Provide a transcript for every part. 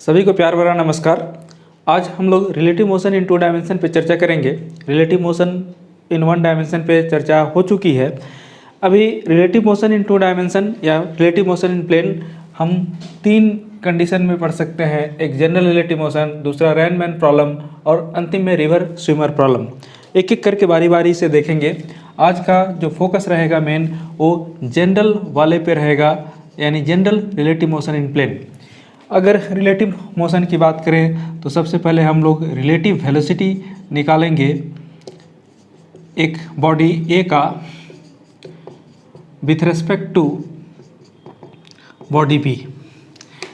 सभी को प्यार भरा नमस्कार। आज हम लोग रिलेटिव मोशन इन 2 डायमेंशन पे चर्चा करेंगे। रिलेटिव मोशन इन 1 डायमेंशन पे चर्चा हो चुकी है। अभी रिलेटिव मोशन इन 2 डायमेंशन या रिलेटिव मोशन इन प्लेन हम 3 कंडीशन में पढ़ सकते हैं। एक जनरल रिलेटिव मोशन, दूसरा रैनमैन प्रॉब्लम और अंतिम में रिवर स्विमर प्रॉब्लम। एक एक करके बारी बारी से देखेंगे। आज का जो फोकस रहेगा मेन वो जनरल वाले पे रहेगा, यानी general relative motion in plane. अगर रिलेटिव मोशन की बात करें तो सबसे पहले हम लोग रिलेटिव वेलोसिटी निकालेंगे एक बॉडी ए का with respect to body B.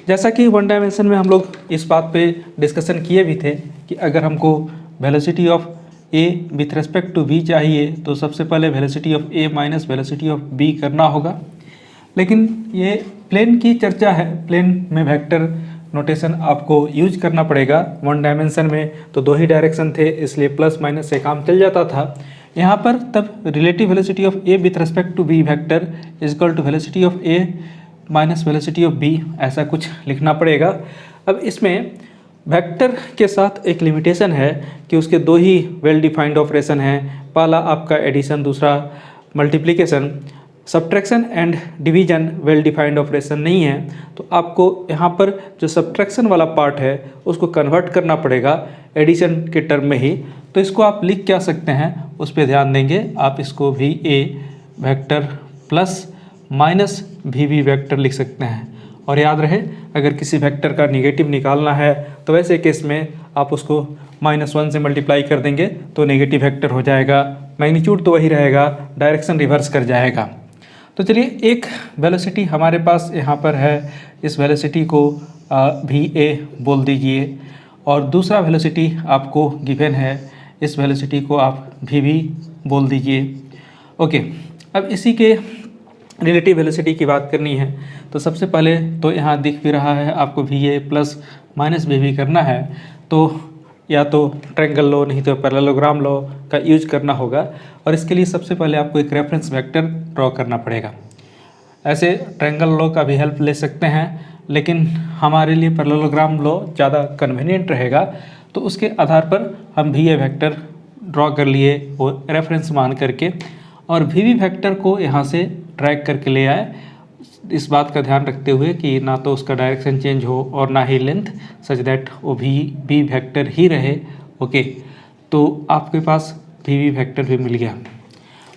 जैसा कि 1 डायमेंशन में हम लोग इस बात पे डिस्कशन किए भी थे कि अगर हमको velocity of A with respect to B चाहिए तो सबसे पहले velocity of A minus velocity of B करना होगा। लेकिन ये प्लेन की चर्चा है, प्लेन में वेक्टर नोटेशन आपको यूज करना पड़ेगा। 1 डायमेंशन में तो 2 ही डायरेक्शन थे, इसलिए प्लस माइनस से काम चल जाता था। यहाँ पर तब relative velocity of A with respect to B vector is equal to velocity of A minus velocity of B, ऐसा कुछ लिखना पड़ेगा। अब इसमें वेक्टर के साथ एक लिमिटेशन है कि उसके 2 ही वेल डिफाइंड ऑपरेशन हैं। पहला आपका एडिशन, दूसरा multiplication. Subtraction and division well defined operation नहीं है, तो आपको यहाँ पर जो सब्ट्रैक्शन वाला पार्ट है उसको कन्वर्ट करना पड़ेगा एडिशन के टर्म में ही। तो इसको आप लिख क्या सकते हैं उस पर ध्यान देंगे। आप इसको भी ए वेक्टर प्लस माइनस भी बी वेक्टर लिख सकते हैं। और याद रहे, अगर किसी वेक्टर का निगेटिव निकालना है तो वैसे केस में आप उसको -1 से मल्टीप्लाई कर देंगे तो नेगेटिव वेक्टर हो जाएगा। मैग्नीट्यूड तो वही रहेगा, डायरेक्शन रिवर्स कर जाएगा। तो चलिए, एक वेलोसिटी हमारे पास यहाँ पर है, इस वेलोसिटी को भी ए बोल दीजिए। और दूसरा वेलोसिटी आपको गिवन है, इस वेलोसिटी को आप भी बोल दीजिए। ओके, अब इसी के रिलेटिव वेलोसिटी की बात करनी है तो सबसे पहले तो यहाँ दिख भी रहा है आपको भी ए प्लस माइनस भी करना है, तो या तो ट्रायंगल लो नहीं तो पैरेललोग्राम लो का यूज करना होगा। और इसके लिए सबसे पहले आपको एक रेफरेंस वेक्टर ड्रॉ करना पड़ेगा। ऐसे ट्रायंगल लो का भी हेल्प ले सकते हैं, लेकिन हमारे लिए पैरेललोग्राम लो ज़्यादा कन्वीनियंट रहेगा। तो उसके आधार पर हम भी ये वेक्टर ड्रॉ कर लिए वो रेफरेंस मान करके, और भी वेक्टर को यहाँ से ड्रैग करके ले आए, इस बात का ध्यान रखते हुए कि ना तो उसका डायरेक्शन चेंज हो और ना ही लेंथ, सच दैट वो भी वेक्टर ही रहे। ओके, तो आपके पास भी वेक्टर भी मिल गया।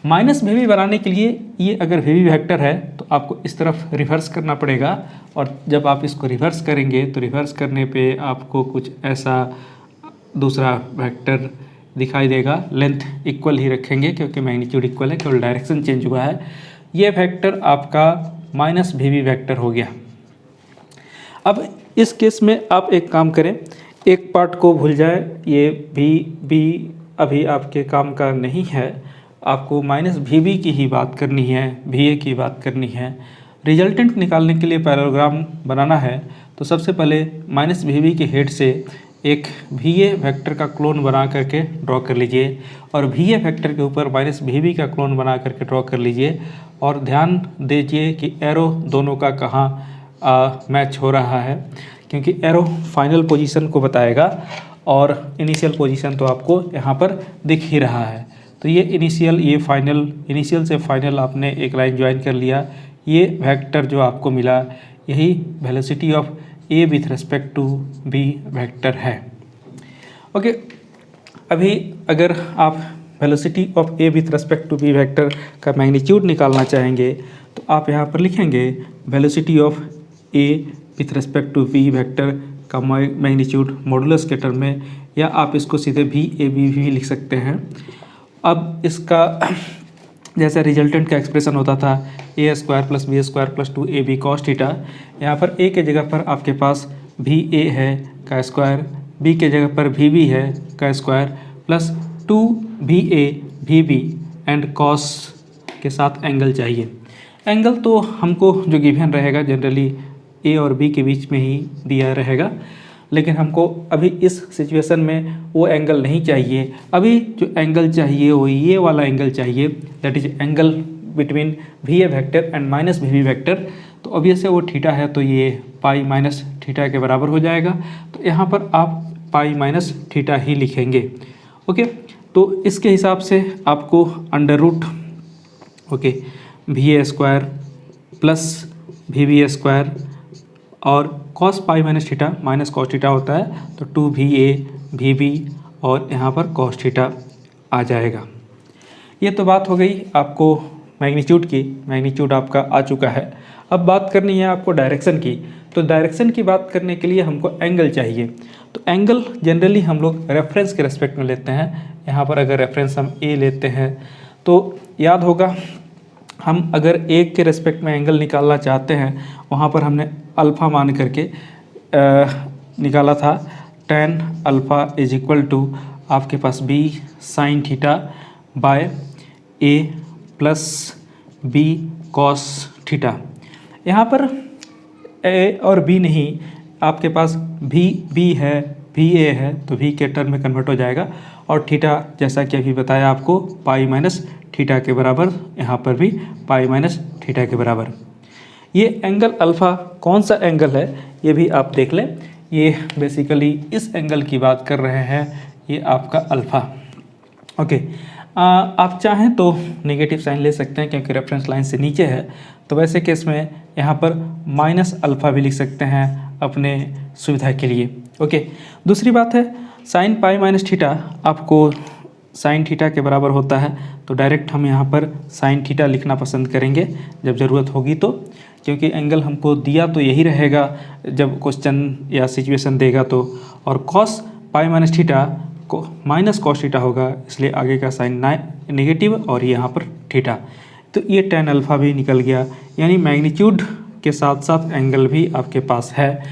माइनस भी बनाने के लिए ये अगर भी वेक्टर है तो आपको इस तरफ रिवर्स करना पड़ेगा। और जब आप इसको रिवर्स करेंगे तो रिवर्स करने पे आपको कुछ ऐसा दूसरा वेक्टर दिखाई देगा। लेंथ इक्वल ही रखेंगे क्योंकि मैग्नीट्यूड इक्वल है, केवल डायरेक्शन चेंज हुआ है। ये वेक्टर आपका माइनस भी वेक्टर हो गया। अब इस केस में आप एक काम करें, एक पार्ट को भूल जाए, ये भी अभी आपके काम का नहीं है। आपको माइनस भी की ही बात करनी है, भी ए की बात करनी है। रिजल्टेंट निकालने के लिए पैरेललोग्राम बनाना है तो सबसे पहले माइनस भी के हेड से एक भी ए वेक्टर का क्लोन बना करके ड्रॉ कर लीजिए, और भी ए वेक्टर के ऊपर माइनस भी का क्लोन बना करके ड्रॉ कर लीजिए। और ध्यान दीजिए कि एरो दोनों का कहाँ मैच हो रहा है, क्योंकि एरो फाइनल पोजीशन को बताएगा और इनिशियल पोजीशन तो आपको यहाँ पर दिख ही रहा है। तो ये इनिशियल, ये फाइनल, इनिशियल से फाइनल आपने एक लाइन ज्वाइन कर लिया। ये वेक्टर जो आपको मिला यही velocity of A with respect to B vector है। ओके, अभी अगर आप velocity of A with respect to B vector का मैग्नीट्यूड निकालना चाहेंगे तो आप यहाँ पर लिखेंगे velocity of A with respect to B vector का मैग्नीट्यूड मॉडुलस के टर्म में, या आप इसको सीधे भी लिख सकते हैं। अब इसका जैसे रिजल्टेंट का एक्सप्रेशन होता था A square plus B square plus 2ab cos theta, यहाँ पर ए के जगह पर आपके पास भी ए है का स्क्वायर, बी के जगह पर भी बी है का स्क्वायर प्लस 2ba भी एंड कॉस के साथ एंगल चाहिए। एंगल तो हमको जो गिवन रहेगा जनरली ए और बी के बीच में ही दिया रहेगा, लेकिन हमको अभी इस सिचुएशन में वो एंगल नहीं चाहिए। अभी जो एंगल चाहिए वो ये वाला एंगल चाहिए, दैट इज एंगल बिटवीन भी ए वेक्टर एंड माइनस भी वेक्टर। तो ऑब्वियस है वो थीटा है, तो ये पाई माइनस थीटा के बराबर हो जाएगा। तो यहाँ पर आप पाई माइनस थीटा ही लिखेंगे। ओके, तो इसके हिसाब से आपको under root okay V A square plus V B square और cos pi minus theta minus cos theta होता है, तो 2VA VB और यहाँ पर कॉस थीटा आ जाएगा। ये तो बात हो गई आपको मैग्नीट्यूड की, मैग्नीट्यूड आपका आ चुका है। अब बात करनी है आपको डायरेक्शन की। तो डायरेक्शन की बात करने के लिए हमको एंगल चाहिए। तो एंगल जनरली हम लोग रेफरेंस के रेस्पेक्ट में लेते हैं। यहाँ पर अगर रेफरेंस हम ए लेते हैं तो याद होगा, हम अगर ए के रेस्पेक्ट में एंगल निकालना चाहते हैं, वहाँ पर हमने अल्फ़ा मान करके निकाला था tan alpha is equal to आपके पास b sine theta by a plus b cos theta. यहाँ पर a और b नहीं, आपके पास b है, va है, तो v के टर्म में कन्वर्ट हो जाएगा और थीटा जैसा कि अभी बताया आपको पाई माइनस थीटा के बराबर, यहाँ पर भी पाई माइनस थीटा के बराबर। ये एंगल अल्फ़ा कौन सा एंगल है ये भी आप देख लें। ये बेसिकली इस एंगल की बात कर रहे हैं, ये आपका अल्फ़ा। ओके, आप चाहें तो नेगेटिव साइन ले सकते हैं क्योंकि रेफरेंस लाइन से नीचे है, तो वैसे केस में यहाँ पर माइनस अल्फ़ा भी लिख सकते हैं अपने सुविधा के लिए। ओके, दूसरी बात है साइन पाई माइनस थीटा आपको साइन थीटा के बराबर होता है, तो डायरेक्ट हम यहाँ पर साइन थीटा लिखना पसंद करेंगे जब ज़रूरत होगी तो, क्योंकि एंगल हमको दिया तो यही रहेगा जब क्वेश्चन या सिचुएशन देगा तो। और कॉस पाई माइनस थीटा को माइनस कॉस थीटा होगा, इसलिए आगे का साइन नेगेटिव और यहाँ पर थीटा, तो ये tan अल्फ़ा भी निकल गया। यानी मैग्नीट्यूड के साथ साथ एंगल भी आपके पास है,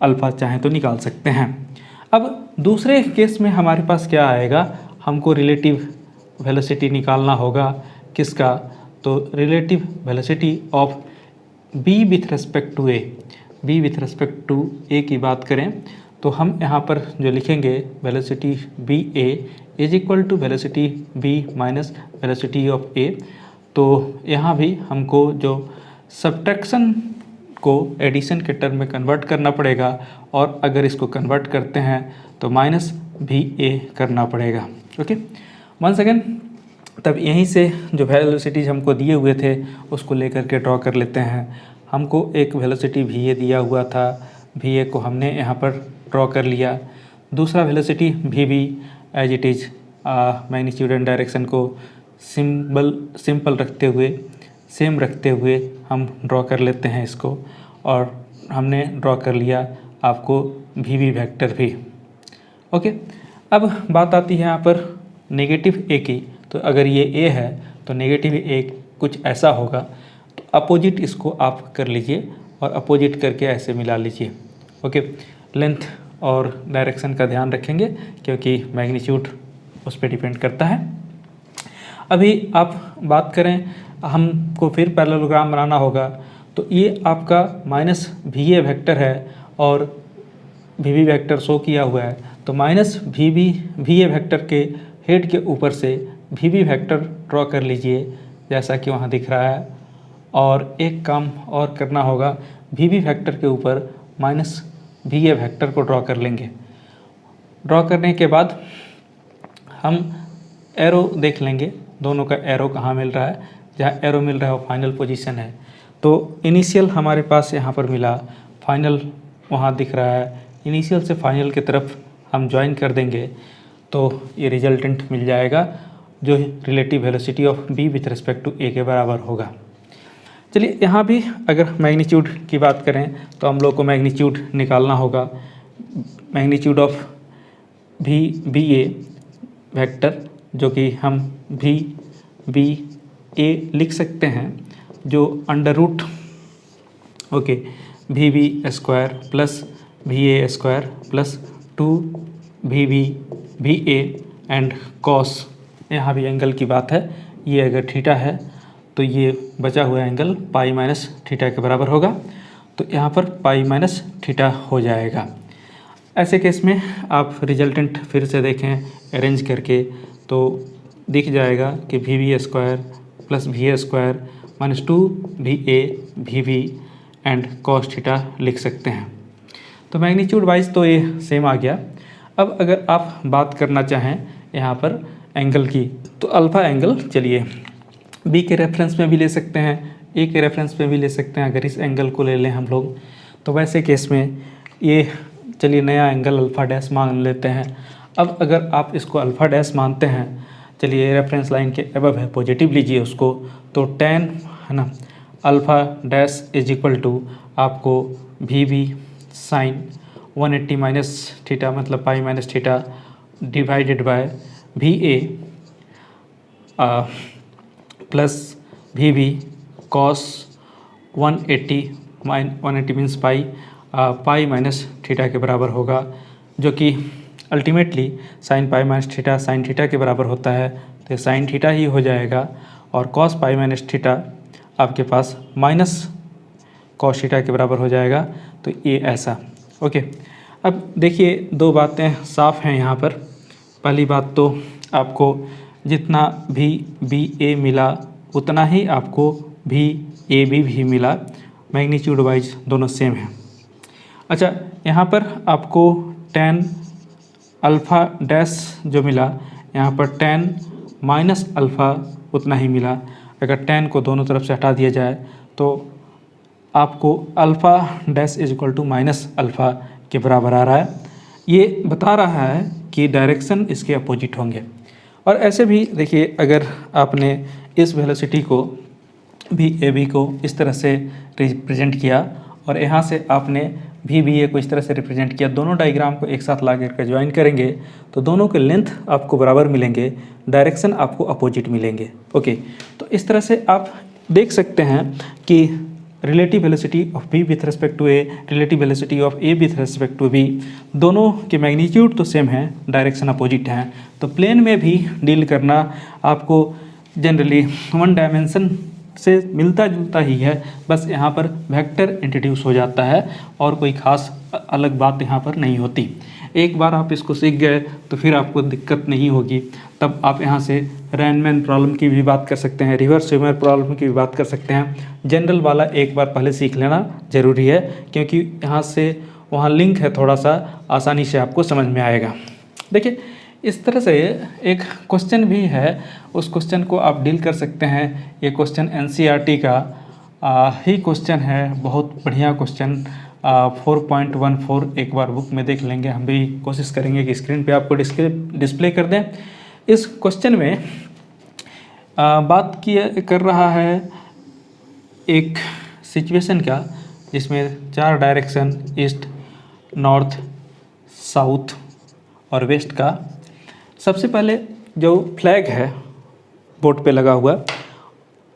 अल्फ़ा चाहें तो निकाल सकते हैं। अब दूसरे केस में हमारे पास क्या आएगा, हमको रिलेटिव वेलोसिटी निकालना होगा। किसका, तो relative velocity of b with respect to a। b with respect to a की बात करें तो हम यहाँ पर जो लिखेंगे velocity B A is equal to velocity b minus velocity of a। तो यहाँ भी हमको जो सब्ट्रैक्शन को एडिशन के टर्म में कन्वर्ट करना पड़ेगा, और अगर इसको कन्वर्ट करते हैं तो माइनस VA करना पड़ेगा। ओके, वन सेकेंड, तब यहीं से जो वेलोसिटीज हमको दिए हुए थे उसको लेकर के ड्रॉ कर लेते हैं। हमको एक वेलोसिटी VA दिया हुआ था, VA को हमने यहाँ पर ड्रॉ कर लिया। दूसरा velocity VB as it is magnitude and direction को सिंपल रखते हुए, सेम रखते हुए हम ड्रॉ कर लेते हैं इसको, और हमने ड्रॉ कर लिया आपको VB वेक्टर भी। ओके, अब बात आती है यहाँ पर नेगेटिव A की। तो अगर ये A है तो नेगेटिव A कुछ ऐसा होगा, तो अपोजिट इसको आप कर लीजिए और अपोजिट करके ऐसे मिला लीजिए। ओके, लेंथ और डायरेक्शन का ध्यान रखेंगे क्योंकि मैग्नीट्यूड उस पर डिपेंड करता है। अभी आप बात करें, हमको फिर पैरेललोग्राम बनाना होगा, तो ये आपका माइनस VA वेक्टर है और VB वेक्टर शो किया हुआ है, तो माइनस VA वेक्टर के हेड के ऊपर से VB वेक्टर ड्रॉ कर लीजिए जैसा कि वहाँ दिख रहा है। और एक काम और करना होगा, VB वेक्टर के ऊपर माइनस VA वेक्टर को ड्रॉ कर लेंगे। ड्रॉ करने के बाद हम एरो देख लेंगे, दोनों का एरो कहाँ मिल रहा है। जहाँ एरो मिल रहा है वो फाइनल पोजीशन है, तो इनिशियल हमारे पास यहाँ पर मिला, फाइनल वहाँ दिख रहा है। इनिशियल से फाइनल की तरफ हम ज्वाइन कर देंगे तो ये रिजल्टेंट मिल जाएगा जो relative velocity of b with respect to a के बराबर होगा। चलिए, यहाँ भी अगर मैग्नीट्यूड की बात करें तो हम लोग को मैग्नीट्यूड निकालना होगा। मैग्नीट्यूड ऑफ VBA वेक्टर, जो कि हम VBA लिख सकते हैं, जो under root okay VB square plus VA square plus 2VB VA and cos, यहाँ भी एंगल की बात है। ये अगर थीटा है तो ये बचा हुआ एंगल पाई माइनस थीटा के बराबर होगा, तो यहाँ पर पाई माइनस थीटा हो जाएगा। ऐसे केस में आप रिजल्टेंट फिर से देखें अरेंज करके तो दिख जाएगा कि VB square plus VA square minus 2VA VB and cos theta लिख सकते हैं। तो मैग्नीट्यूड वाइज तो ये सेम आ गया। अब अगर आप बात करना चाहें यहाँ पर एंगल की, तो अल्फ़ा एंगल चलिए बी के रेफरेंस में भी ले सकते हैं, ए के रेफरेंस में भी ले सकते हैं। अगर इस एंगल को ले लें हम लोग, तो वैसे केस में ये चलिए नया एंगल अल्फ़ा डैश मान लेते हैं। अब अगर आप इसको अल्फ़ा डैश मानते हैं, चलिए रेफरेंस लाइन के अबव है, पॉजिटिव लीजिए उसको, तो tan है ना alpha dash is equal to आपको V B sine 180 minus theta मतलब pi minus theta divided by V A plus V B cos 180 means pi minus theta के बराबर होगा, जो कि ultimately sine pi minus theta sine theta के बराबर होता है, तो साइन थीटा ही हो जाएगा। और कॉस पाई माइनस थीटा आपके पास माइनस कॉस थीटा के बराबर हो जाएगा। तो ये ऐसा ओके। अब देखिए दो बातें साफ़ हैं यहाँ पर। पहली बात तो आपको जितना भी बी ए मिला उतना ही आपको भी ए बी भी मिला, मैग्नीट्यूड वाइज दोनों सेम है। अच्छा, यहाँ पर आपको tan अल्फ़ा डैश जो मिला, यहाँ पर tan माइनस अल्फ़ा उतना ही मिला। अगर tan को दोनों तरफ से हटा दिया जाए तो आपको alpha dash is equal to minus alpha के बराबर आ रहा है। ये बता रहा है कि डायरेक्शन इसके अपोजिट होंगे। और ऐसे भी देखिए, अगर आपने इस वेलोसिटी को भी ए बी को इस तरह से रिप्रेजेंट किया और यहाँ से आपने भी बी ए को इस तरह से रिप्रेजेंट किया, दोनों डायग्राम को एक साथ ला करके ज्वाइन करेंगे तो दोनों के लेंथ आपको बराबर मिलेंगे, डायरेक्शन आपको अपोजिट मिलेंगे। ओके, तो इस तरह से आप देख सकते हैं कि relative velocity of B with respect to A, relative velocity of A with respect to B, दोनों के मैग्नीट्यूड तो सेम है, डायरेक्शन अपोजिट हैं। तो प्लेन में भी डील करना आपको जनरली वन डायमेंशन से मिलता जुलता ही है, बस यहाँ पर वेक्टर इंट्रोड्यूस हो जाता है और कोई ख़ास अलग बात यहाँ पर नहीं होती। एक बार आप इसको सीख गए तो फिर आपको दिक्कत नहीं होगी। तब आप यहाँ से रैनमैन प्रॉब्लम की भी बात कर सकते हैं, रिवर्स स्विमर प्रॉब्लम की भी बात कर सकते हैं। जनरल वाला एक बार पहले सीख लेना ज़रूरी है, क्योंकि यहाँ से वहाँ लिंक है, थोड़ा सा आसानी से आपको समझ में आएगा। देखिए इस तरह से एक क्वेश्चन भी है, उस क्वेश्चन को आप डील कर सकते हैं। ये क्वेश्चन एनसीईआरटी का ही क्वेश्चन है, बहुत बढ़िया क्वेश्चन 4.14 एक बार बुक में देख लेंगे। हम भी कोशिश करेंगे कि स्क्रीन पे आपको डिस्प्ले कर दें। इस क्वेश्चन में बात कर रहा है एक सिचुएशन का, जिसमें 4 डायरेक्शन ईस्ट, नॉर्थ, साउथ और वेस्ट का। सबसे पहले जो फ्लैग है बोट पे लगा हुआ,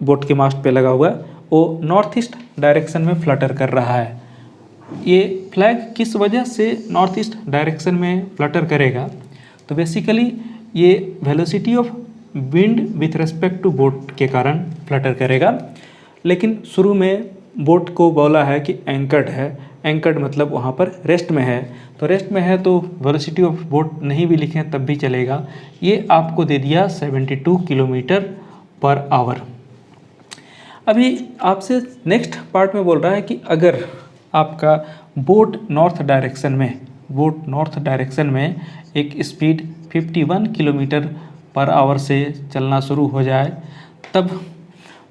बोट के मास्ट पे लगा हुआ, वो नॉर्थ ईस्ट डायरेक्शन में फ्लटर कर रहा है। ये फ्लैग किस वजह से नॉर्थ ईस्ट डायरेक्शन में फ्लटर करेगा? तो बेसिकली ये velocity of wind with respect to boat के कारण फ्लटर करेगा। लेकिन शुरू में बोट को बोला है कि एंकर्ड है, एंकर्ड मतलब वहाँ पर रेस्ट में है, तो रेस्ट में है तो वेलोसिटी ऑफ बोट नहीं भी लिखें तब भी चलेगा। ये आपको दे दिया 72 किलोमीटर पर आवर। अभी आपसे नेक्स्ट पार्ट में बोल रहा है कि अगर आपका बोट नॉर्थ डायरेक्शन में एक स्पीड 51 किलोमीटर पर आवर से चलना शुरू हो जाए, तब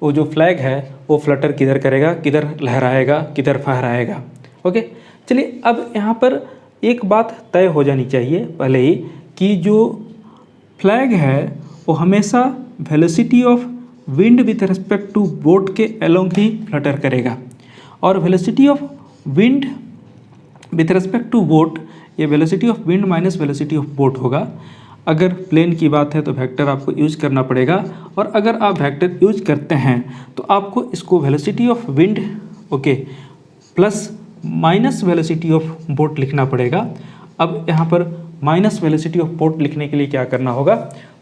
वो जो फ्लैग है वो फ्लटर किधर करेगा, किधर लहराएगा, किधर फहराएगा। ओके, चलिए अब यहाँ पर एक बात तय हो जानी चाहिए पहले ही कि जो फ्लैग है वो हमेशा velocity of wind with respect to boat के अलोंग ही फ्लटर करेगा। और velocity of wind with respect to boat, ये velocity of wind minus velocity of boat होगा। अगर प्लेन की बात है तो वेक्टर आपको यूज करना पड़ेगा, और अगर आप वेक्टर यूज करते हैं तो आपको इसको velocity of wind okay plus minus velocity of boat लिखना पड़ेगा। अब यहाँ पर माइनस वेलोसिटी ऑफ बोट लिखने के लिए क्या करना होगा?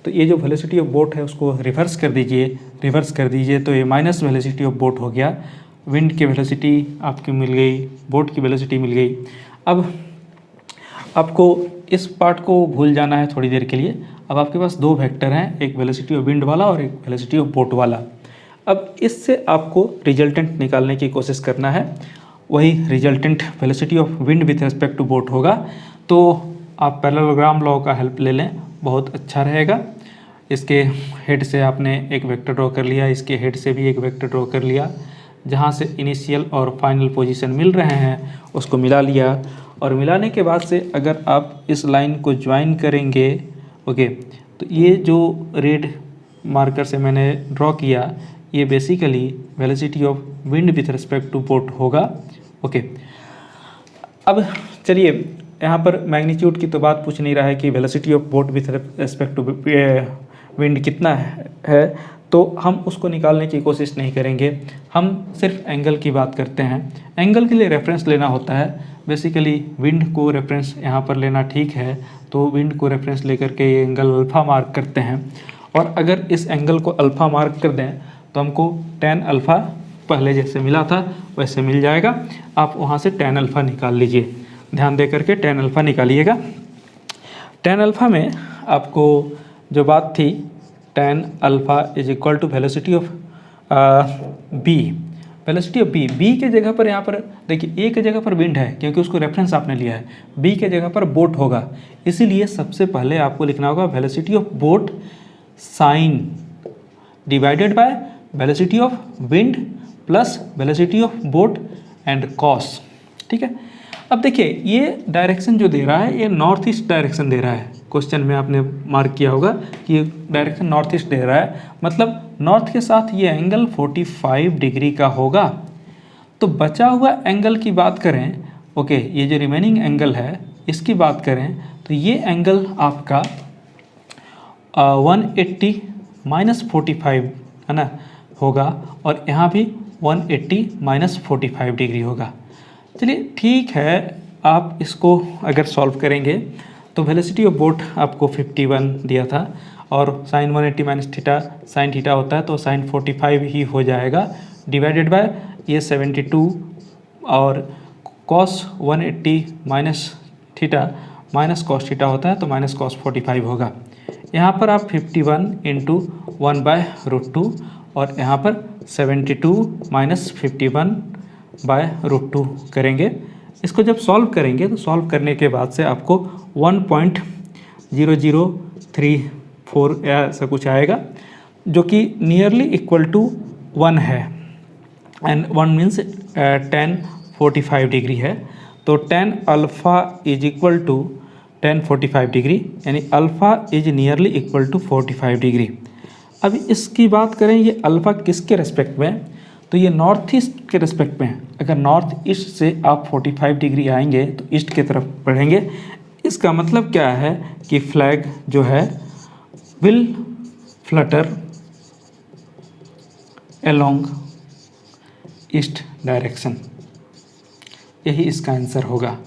तो ये जो वेलोसिटी ऑफ बोट है उसको रिवर्स कर दीजिए, तो ये माइनस वेलोसिटी ऑफ बोट हो गया। विंड की वेलोसिटी आपकी मिल गई, बोट की वेलोसिटी मिल गई। अब आपको इस पार्ट को भूल जाना है थोड़ी देर के लिए। अब आपके पास 2 वेक्टर हैं, एक वेलोसिटी ऑफ विंड वाला और एक वेलोसिटी ऑफ बोट वाला। अब इससे आपको रिजल्टेंट निकालने की कोशिश करना है। वही resultant velocity of wind with respect to boat होगा। तो आप पैरेललोग्राम लॉ का हेल्प ले लें, बहुत अच्छा रहेगा। इसके हेड से आपने एक वेक्टर ड्रॉ कर लिया, इसके हेड से भी एक वेक्टर ड्रॉ कर लिया, जहाँ से इनिशियल और फाइनल पोजीशन मिल रहे हैं उसको मिला लिया। और मिलाने के बाद से अगर आप इस लाइन को ज्वाइन करेंगे, ओके, तो ये जो रेड मार्कर से मैंने ड्रॉ किया ये basically velocity of wind with respect to boat होगा। ओके, अब चलिए यहाँ पर मैग्नीट्यूड की तो बात पूछ नहीं रहा है कि velocity of boat with respect to wind कितना है, तो हम उसको निकालने की कोशिश नहीं करेंगे, हम सिर्फ एंगल की बात करते हैं। एंगल के लिए रेफरेंस लेना होता है, बेसिकली विंड को रेफरेंस यहाँ पर लेना ठीक है, तो विंड को रेफरेंस लेकर के ये एंगल अल्फ़ा मार्क करते हैं। और अगर इस एंगल को अल्फ़ा मार्क कर दें तो हमको tan अल्फ़ा पहले जैसे मिला था वैसे मिल जाएगा। आप वहाँ से tan अल्फ़ा निकाल लीजिए, ध्यान दे करके tan अल्फ़ा निकालिएगा। tan अल्फ़ा में आपको जो बात थी tan alpha is equal to velocity of B, velocity of B के जगह पर यहाँ पर देखिए ए के जगह पर विंड है क्योंकि उसको रेफरेंस आपने लिया है, बी के जगह पर बोट होगा, इसीलिए सबसे पहले आपको लिखना होगा velocity of boat sine divided by velocity of wind plus velocity of boat and cos. ठीक है, अब देखिए ये डायरेक्शन जो दे रहा है ये नॉर्थ ईस्ट डायरेक्शन दे रहा है, क्वेश्चन में आपने मार्क किया होगा कि डायरेक्शन नॉर्थ ईस्ट दे रहा है, मतलब नॉर्थ के साथ ये एंगल 45 डिग्री का होगा। तो बचा हुआ एंगल की बात करें, ओके, ये जो रिमेनिंग एंगल है इसकी बात करें तो ये एंगल आपका 180 माइनस 45 है ना होगा, और यहाँ भी 180 माइनस 45 डिग्री होगा। चलिए ठीक है, आप इसको अगर सॉल्व करेंगे तो वेलोसिटी ऑफ बोट आपको 51 दिया था और sine 180 minus theta sine theta होता है तो साइन 45 ही हो जाएगा, डिवाइडेड बाय ये 72 और cos 180 minus theta minus cos theta होता है तो माइनस कॉस 45 होगा। यहाँ पर आप 51 इंटू 1/√2 और यहाँ पर 72 माइनस 51 /√2 करेंगे। इसको जब सॉल्व करेंगे तो सॉल्व करने के बाद से आपको 1.0034 ऐसा कुछ आएगा जो कि नियरली इक्वल टू 1 है, एंड 1 मीन्स tan 45 डिग्री है। तो tan alpha is equal to tan 45 degree, यानी alpha is nearly equal to 45 degree. अब इसकी बात करें ये अल्फ़ा किसके रेस्पेक्ट में, तो ये नॉर्थ ईस्ट के रेस्पेक्ट में है। अगर नॉर्थ ईस्ट से आप 45 डिग्री आएंगे तो ईस्ट की तरफ बढ़ेंगे, इसका मतलब क्या है कि फ्लैग जो है will Flutter along east direction, यही इसका आंसर होगा।